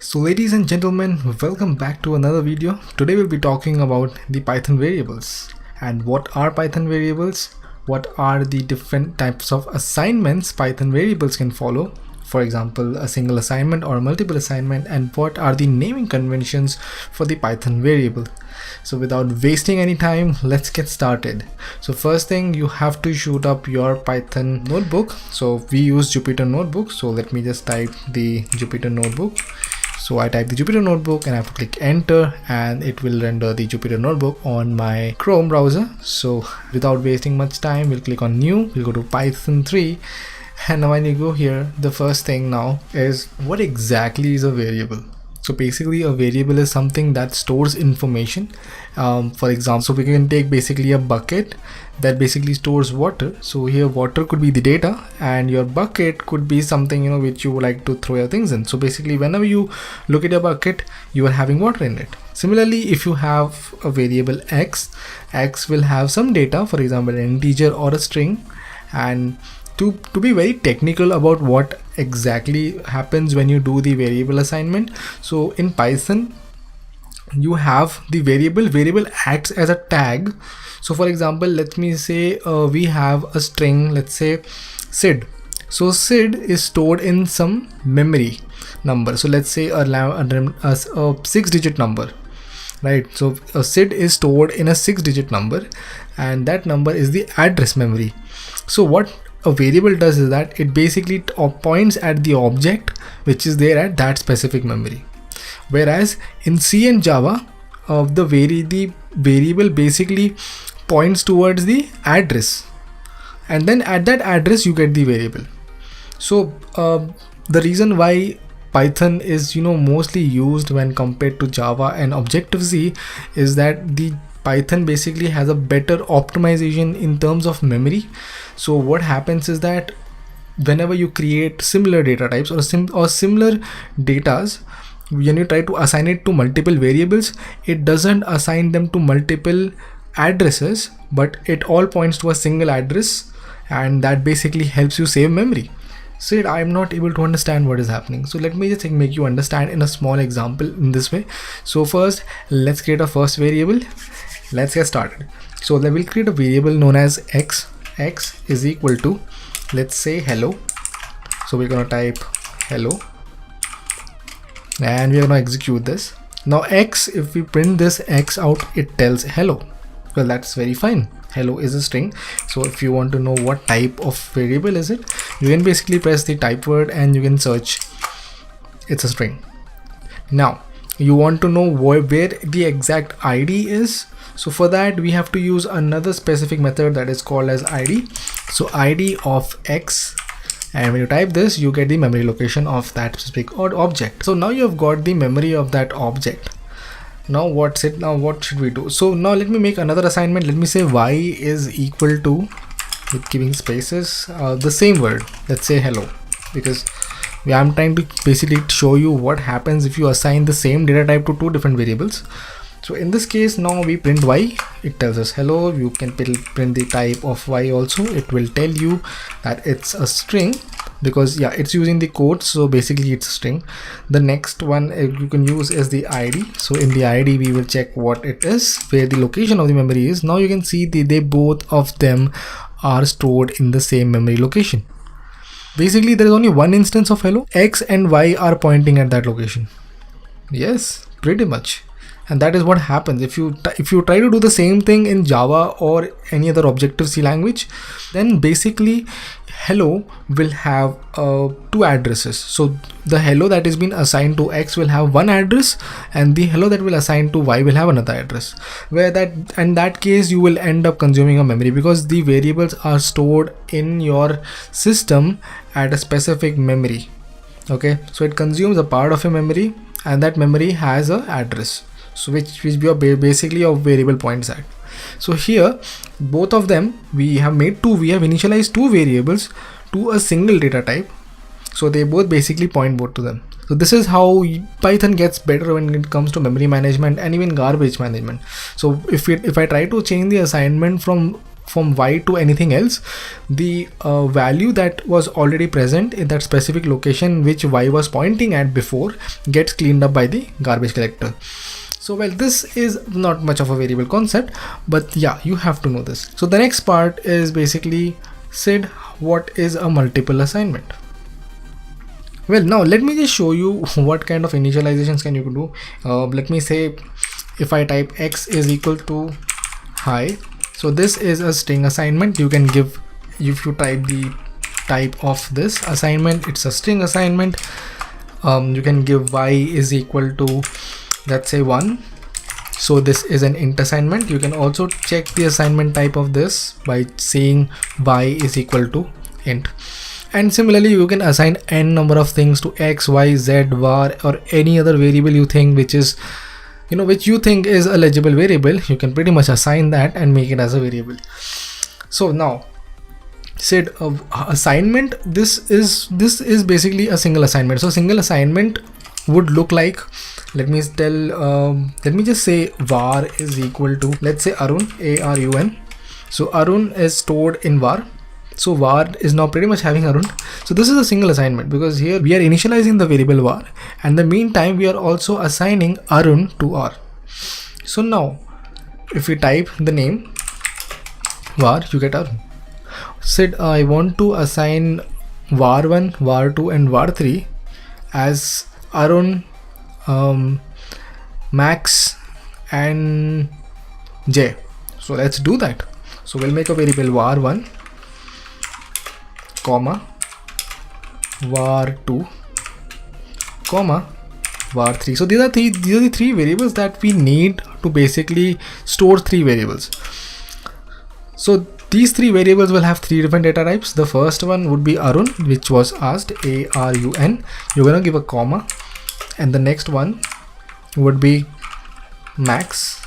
So ladies and gentlemen, welcome back to another video. Today we'll be talking about the Python variables. And what are Python variables? What are the different types of assignments Python variables can follow? For example, a single assignment or multiple assignment, and what are the naming conventions for the Python variable. So without wasting any time, let's get started. So first thing, you have to shoot up your Python notebook. So we use Jupyter Notebook. So let me just type the Jupyter Notebook. So I type the Jupyter Notebook and I have to click enter, and it will render the Jupyter Notebook on my Chrome browser. So without wasting much time, we'll click on new, we'll go to Python 3. And now when you go here, the first thing now is, what exactly is a variable? So basically a variable is something that stores information. For example, so we can take basically a bucket that basically stores water. So here water could be the data, and your bucket could be something which you would like to throw your things in. So basically whenever you look at your bucket, you are having water in it. Similarly, if you have a variable x will have some data, for example an integer or a string. And to be very technical about what exactly happens when you do the variable assignment, so in Python you have the variable acts as a tag. So for example, let me say we have a string, let's say Sid. So Sid is stored in some memory number, so let's say a 6-digit number, right? So a Sid is stored in a 6-digit number, and that number is the address memory. So what a variable does is that it basically points at the object which is there at that specific memory. Whereas in C and Java, the variable basically points towards the address, and then at that address you get the variable. So the reason why Python is mostly used when compared to Java and Objective-C is that the Python basically has a better optimization in terms of memory. So what happens is that whenever you create similar data types or similar datas, when you try to assign it to multiple variables, it doesn't assign them to multiple addresses, but it all points to a single address, and that basically helps you save memory. Sid, I'm not able to understand what is happening. So let me just make you understand in a small example in this way. So first, let's create a first variable. Let's get started. So we will create a variable known as x is equal to, let's say, hello. So we're gonna type hello, and we're gonna execute this. Now x, if we print this x out, it tells hello. Well, that's very fine. Hello is a string. So if you want to know what type of variable is it, you can basically press the type word and you can search. It's a string. Now you want to know where the exact ID is. So for that we have to use another specific method that is called as id. So id of x, and when you type this, you get the memory location of that specific object. So now you have got the memory of that object. Now what should we do? So now let me make another assignment. Let me say y is equal to, with giving spaces, the same word, let's say hello, because I'm trying to basically show you what happens if you assign the same data type to two different variables. So in this case, now we print y, it tells us hello. You can print the type of y also. It will tell you that it's a string, because it's using the quotes, so basically it's a string. The next one you can use is the id. So in the id we will check what it is, where the location of the memory is. Now you can see they both of them are stored in the same memory location. Basically there is only one instance of hello. X and y are pointing at that location. Yes, pretty much. And that is what happens if you try to do the same thing in Java or any other Objective-C language. Then basically hello will have two addresses. So the hello that is been assigned to x will have one address, and the hello that will assign to y will have another address. In that case you will end up consuming a memory, because the variables are stored in your system at a specific memory. Okay, so it consumes a part of a memory, and that memory has a address, so which your basically your variable points at. So here both of them we have initialized two variables to a single data type, so they both basically point both to them. So this is how Python gets better when it comes to memory management and even garbage management. So if I try to change the assignment from from y to anything else, the value that was already present in that specific location which y was pointing at before gets cleaned up by the garbage collector. So well, this is not much of a variable concept, but yeah, you have to know this. So the next part is basically Sid, what is a multiple assignment? Well, now let me just show you what kind of initializations can you do. Let me say if I type x is equal to hi, so this is a string assignment. You can give, if you type the type of this assignment, it's a string assignment. You can give y is equal to, let's say 1, so this is an int assignment. You can also check the assignment type of this by saying y is equal to int. And similarly, you can assign n number of things to x, y, z, var, or any other variable you think which is, which you think is a legible variable. You can pretty much assign that and make it as a variable. So now, Sid, assignment, this is basically a single assignment. So single assignment would look like, let me just say var is equal to, let's say Arun, ARUN. So Arun is stored in var. So var is now pretty much having Arun. So this is a single assignment because here we are initializing the variable var, and in the meantime we are also assigning Arun to R. So now if we type the name var, you get Arun. Said I want to assign var1, var2 and var3 as Arun, Max and J. So let's do that. So we'll make a variable var1, comma var2, comma var3. So these are the three variables that we need to basically store three variables. So these three variables will have three different data types. The first one would be Arun, which was asked, ARUN. You're gonna give a comma, and the next one would be Max,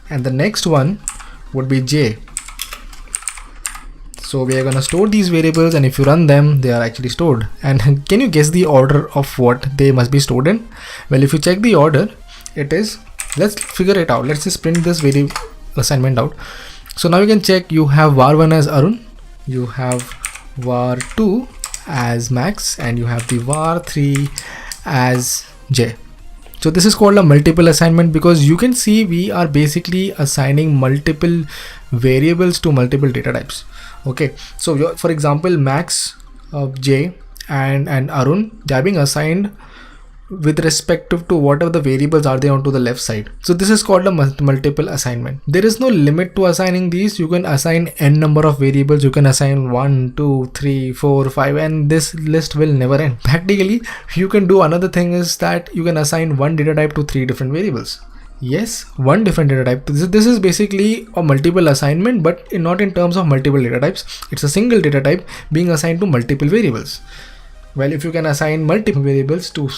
and the next one would be J. So we are going to store these variables, and if you run them, they are actually stored. And can you guess the order of what they must be stored in? Well, if you check the order, it is, let's figure it out. Let's just print this variable assignment out. So now you can check, you have var1 as Arun, you have var2 as Max, and you have the var3 as J. So this is called a multiple assignment because you can see we are basically assigning multiple variables to multiple data types. Okay, so for example, Max, J and Arun, they are being assigned with respect to whatever the variables are there onto the left side. So this is called a multiple assignment. There is no limit to assigning these. You can assign n number of variables. You can assign 1, 2, 3, 4, 5, and this list will never end. Practically, you can do another thing is that you can assign one data type to three different variables. Yes, one different data type. This is basically a multiple assignment, but not in terms of multiple data types. It's a single data type being assigned to multiple variables. Well, if you can assign multiple variables to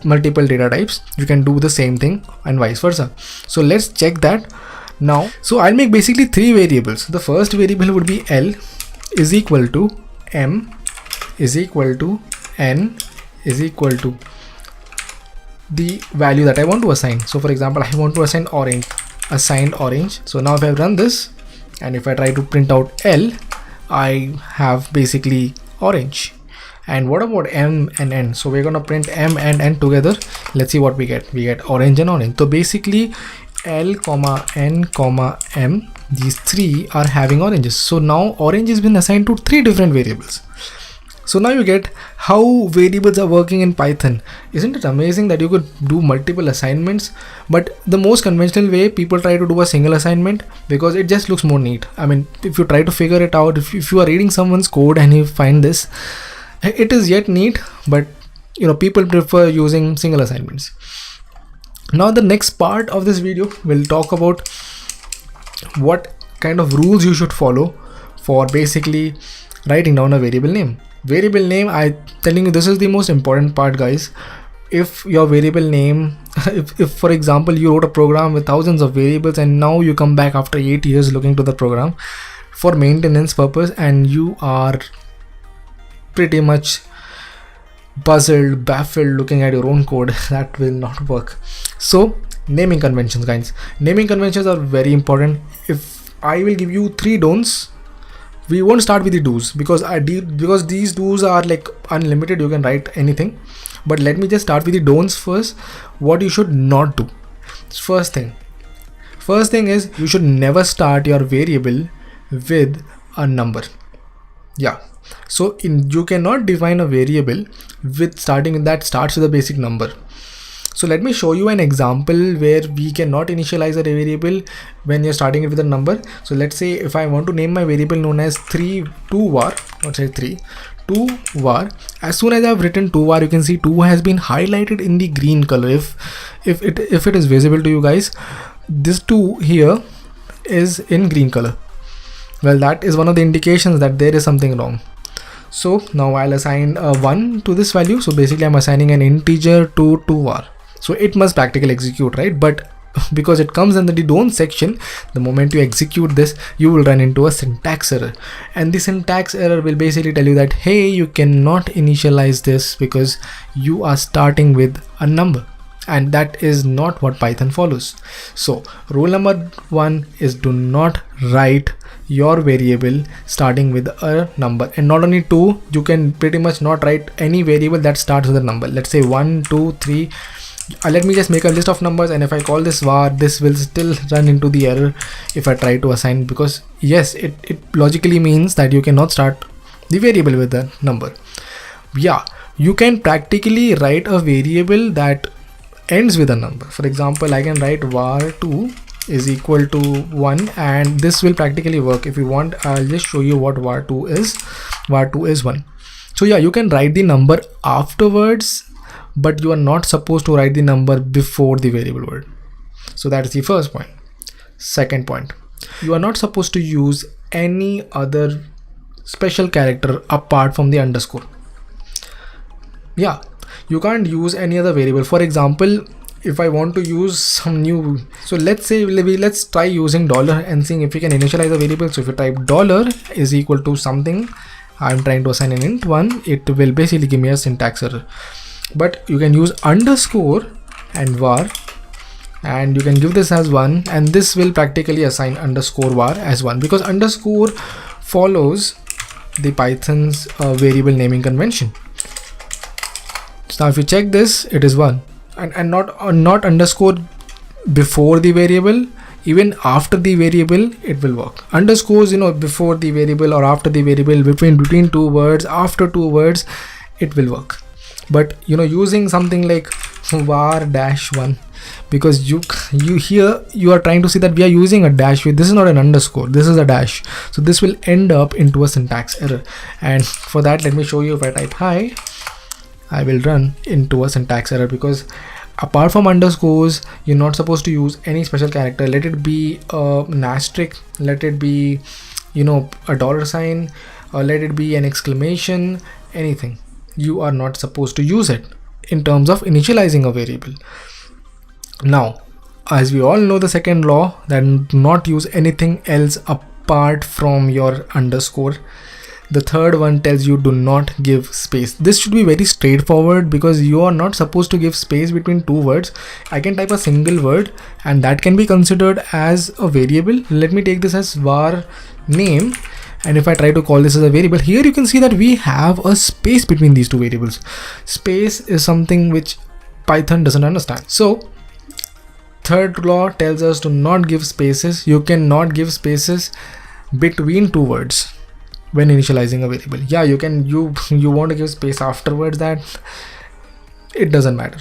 multiple data types, you can do the same thing and vice versa. So let's check that now. So I'll make basically three variables. The first variable would be L is equal to M is equal to N is equal to the value that I want to assign. So for example, I want to assign orange, assigned orange. So now if I run this and if I try to print out L, I have basically orange. And what about M and N? So we're gonna print M and N together. Let's see what we get. We get orange and orange. So basically L, N, M, these three are having oranges. So now orange has been assigned to three different variables. So now you get how variables are working in Python. Isn't it amazing that you could do multiple assignments? But the most conventional way, people try to do a single assignment because it just looks more neat. I mean, if you try to figure it out, if you are reading someone's code and you find this, it is yet neat, but people prefer using single assignments. Now the next part of this video will talk about what kind of rules you should follow for basically writing down a variable name. Variable name, I'm telling you, this is the most important part, guys. If your variable name, if for example you wrote a program with thousands of variables and now you come back after 8 years looking to the program for maintenance purpose and you are pretty much puzzled, baffled looking at your own code, that will not work. So naming conventions, guys. Naming conventions are very important. If I will give you 3 don'ts. We won't start with the do's because because these do's are like unlimited, you can write anything. But let me just start with the don'ts first. What you should not do. First thing is you should never start your variable with a number. Yeah, so you cannot define a variable with starting that starts with a basic number. So let me show you an example where we cannot initialize a variable when you're starting it with a number. So let's say if I want to name my variable known as 2var, let's say 2var. As soon as I've written 2var, you can see 2 has been highlighted in the green color. If it is visible to you guys, this 2 here is in green color. Well, that is one of the indications that there is something wrong. So now I'll assign a 1 to this value. So basically I'm assigning an integer to 2var. So it must practically execute, right? But because it comes under the don't section, the moment you execute this, you will run into a syntax error. And the syntax error will basically tell you that, hey, you cannot initialize this because you are starting with a number. And that is not what Python follows. So rule number 1 is do not write your variable starting with a number. And not only 2, you can pretty much not write any variable that starts with a number. Let's say 1, 2, 3. Let me just make a list of numbers, and if I call this var, this will still run into the error if I try to assign, because yes, it logically means that you cannot start the variable with a number. Yeah, you can practically write a variable that ends with a number. For example, I can write var2 is equal to 1, and this will practically work. If you want, I'll just show you what var2 is. var2 is 1. So yeah, you can write the number afterwards, but you are not supposed to write the number before the variable word. So that is the first point. Second point, you are not supposed to use any other special character apart from the underscore. Yeah, you can't use any other variable. For example, if I want to use some new, so let's say let's try using dollar and seeing if we can initialize a variable. So if you type dollar is equal to something, I'm trying to assign an int 1, it will basically give me a syntax error. But you can use underscore and var, and you can give this as 1, and this will practically assign underscore var as 1, because underscore follows the Python's variable naming convention. So now if you check this, it is 1, and not underscore before the variable. Even after the variable it will work. Underscores, before the variable or after the variable, between 2 words, after 2 words, it will work. But using something like var-1, because you here you are trying to see that we are using a dash. This is not an underscore, this is a dash. So this will end up into a syntax error, and for that, let me show you. If I type hi, I will run into a syntax error, because apart from underscores, you're not supposed to use any special character. Let it be an asterisk, let it be a dollar sign, or let it be an exclamation, anything. You are not supposed to use it in terms of initializing a variable. Now, as we all know, the second law, that do not use anything else apart from your underscore. The third one tells you do not give space. This should be very straightforward, because you are not supposed to give space between 2 words. I can type a single word and that can be considered as a variable. Let me take this as var name, and if I try to call this as a variable, here you can see that we have a space between these 2 variables. Space is something which Python doesn't understand. So third law tells us to not give spaces. You cannot give spaces between 2 words when initializing a variable. Yeah, you can, you want to give space afterwards, that it doesn't matter,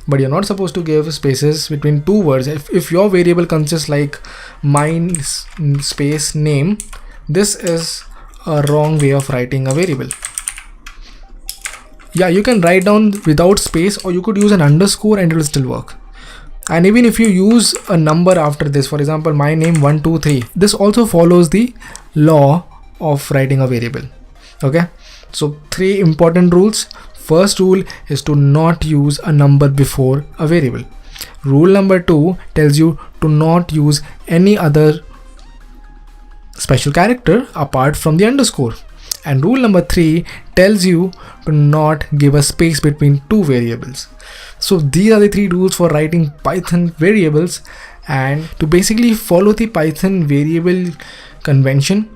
but you're not supposed to give spaces between 2 words. If your variable consists like mine space name, this is a wrong way of writing a variable. Yeah, you can write down without space, or you could use an underscore and it will still work. And even if you use a number after this, for example, my name 123, this also follows the law of writing a variable. Okay, so 3 important rules. First rule is to not use a number before a variable. Rule number 2 tells you to not use any other special character apart from the underscore. And rule number 3 tells you to not give a space between 2 variables. So these are the 3 rules for writing Python variables. and to basically follow the Python variable convention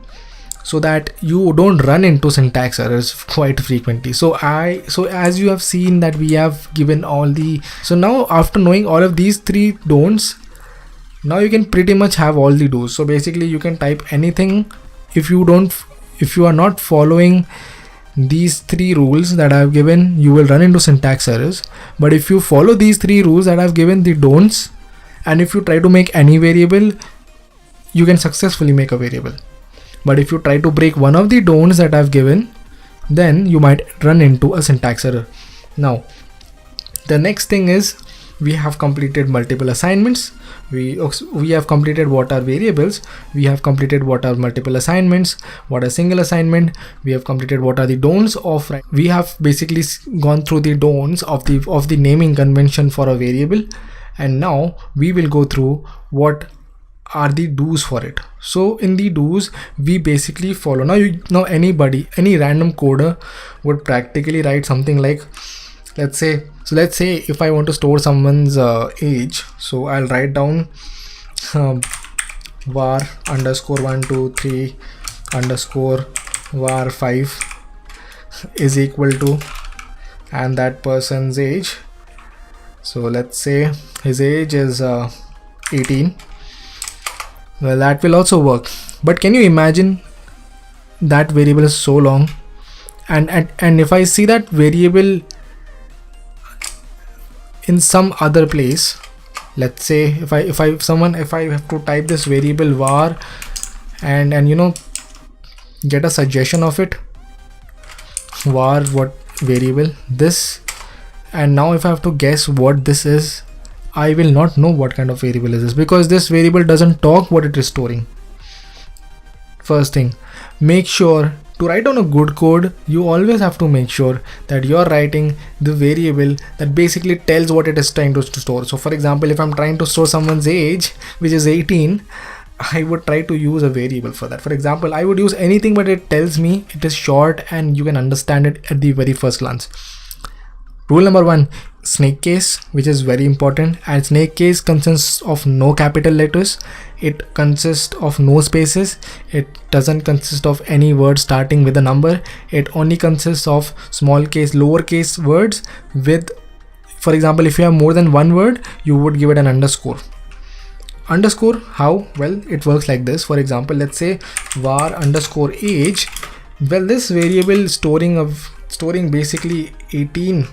so that you don't run into syntax errors quite frequently. So as you have seen that we have given all the, so now after knowing all of these three don'ts, now you can pretty much have all the do's. So basically you can type anything. If you are not following these three rules that I have given, you will run into syntax errors. But if you follow these three rules that I have given, the don'ts, and if you try to make any variable, you can successfully make a variable. But if you try to break one of the don'ts that I've given, then you might run into a syntax error. Now, the next thing is we have completed multiple assignments. We have completed what are variables. We have completed what are multiple assignments, what are single assignment. We have completed what are the don'ts of. We have basically gone through the don'ts of the naming convention for a variable, and now we will go through what are the do's for it. So in the do's, we basically follow. Now any random coder would practically write something like, let's say if I want to store someone's age, so I'll write down var _123 var 5 is equal to, and that person's age, so let's say his age is 18. Well, that will also work, but can you imagine that variable is so long, and if I see that variable in some other place, let's say if I have to type this variable var and get a suggestion of it, var what variable this, and now if I have to guess what this is, I will not know what kind of variable is this, because this variable doesn't talk what it is storing. First thing, make sure to write down a good code, you always have to make sure that you're writing the variable that basically tells what it is trying to store. So for example, if I'm trying to store someone's age, which is 18, I would try to use a variable for that. For example, I would use anything but it tells me, it is short and you can understand it at the very first glance. Rule number 1, snake case, which is very important, and snake case consists of no capital letters, it consists of no spaces, it doesn't consist of any word starting with a number, it only consists of small case, lowercase words with, for example, if you have more than one word, you would give it an underscore. Underscore, how? Well, it works like this. For example, let's say var underscore age. Well, this variable storing basically 18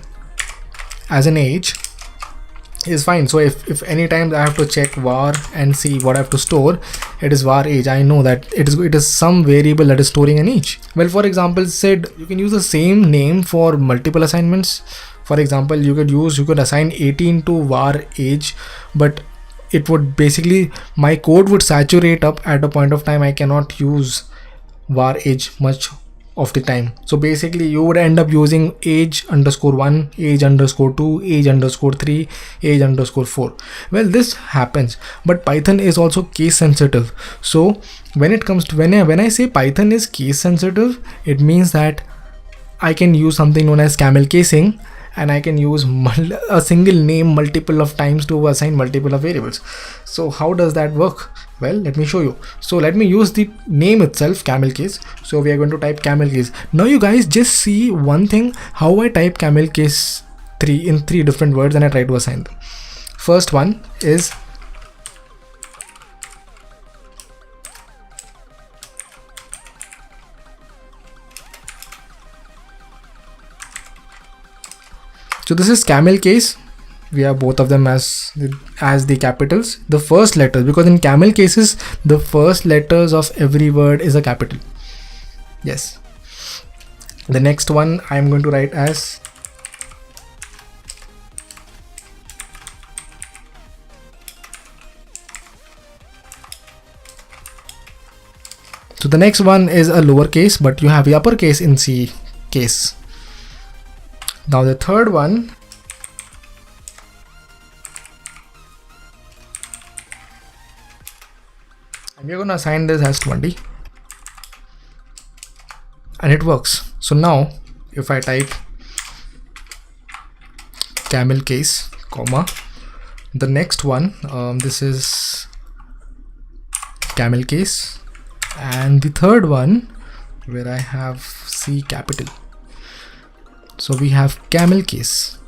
as an age is fine. So if any time I have to check var and see what I have to store, it is var age, I know that it is some variable that is storing an age. Well, for example, said you can use the same name for multiple assignments. For example, you could assign 18 to var age, but it would basically, my code would saturate up at a point of time. I cannot use var age much of the time. So basically you would end up using age underscore 1, age underscore 2, age underscore 3, age underscore 4. Well, this happens, but Python is also case sensitive. So when it comes to, when I say Python is case sensitive, it means that I can use something known as camel casing, and I can use a single name multiple of times to assign multiple of variables. So how does that work? Well, let me show you. So let me use the name itself, camel case. So we are going to type camel case. Now you guys just see one thing, how I type camel case in three different words and I try to assign them. First one is so this is camel case. We have both of them as the capitals, the first letters, because in camel cases the first letters of every word is a capital. Yes. The next one I am going to write as so the next one is a lowercase, but you have the uppercase in C case. Now the third one we're going to assign this as 20 and it works. So now if I type camel case comma The next one, this is camel case, and the third one where I have C capital. So we have camel case.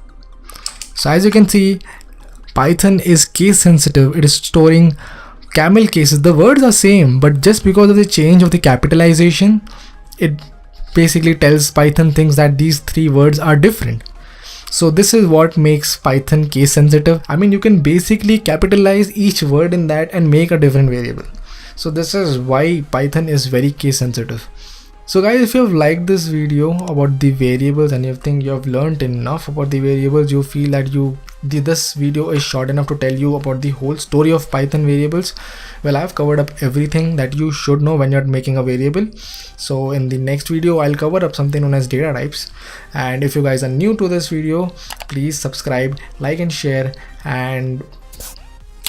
So as you can see, Python is case sensitive. It is storing camel cases. The words are same, but just because of the change of the capitalization, it basically tells Python things that these three words are different. So this is what makes Python case sensitive. I mean, you can basically capitalize each word in that and make a different variable. So this is why Python is very case sensitive. So guys, if you have liked this video about the variables and you think you have learned enough about the variables, you feel that this video is short enough to tell you about the whole story of Python variables, well, I've covered up everything that you should know when you're making a variable. So in the next video, I'll cover up something known as data types. And if you guys are new to this video, please subscribe, like and share, and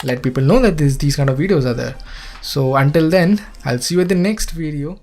let people know that these kind of videos are there. So until then, I'll see you at the next video.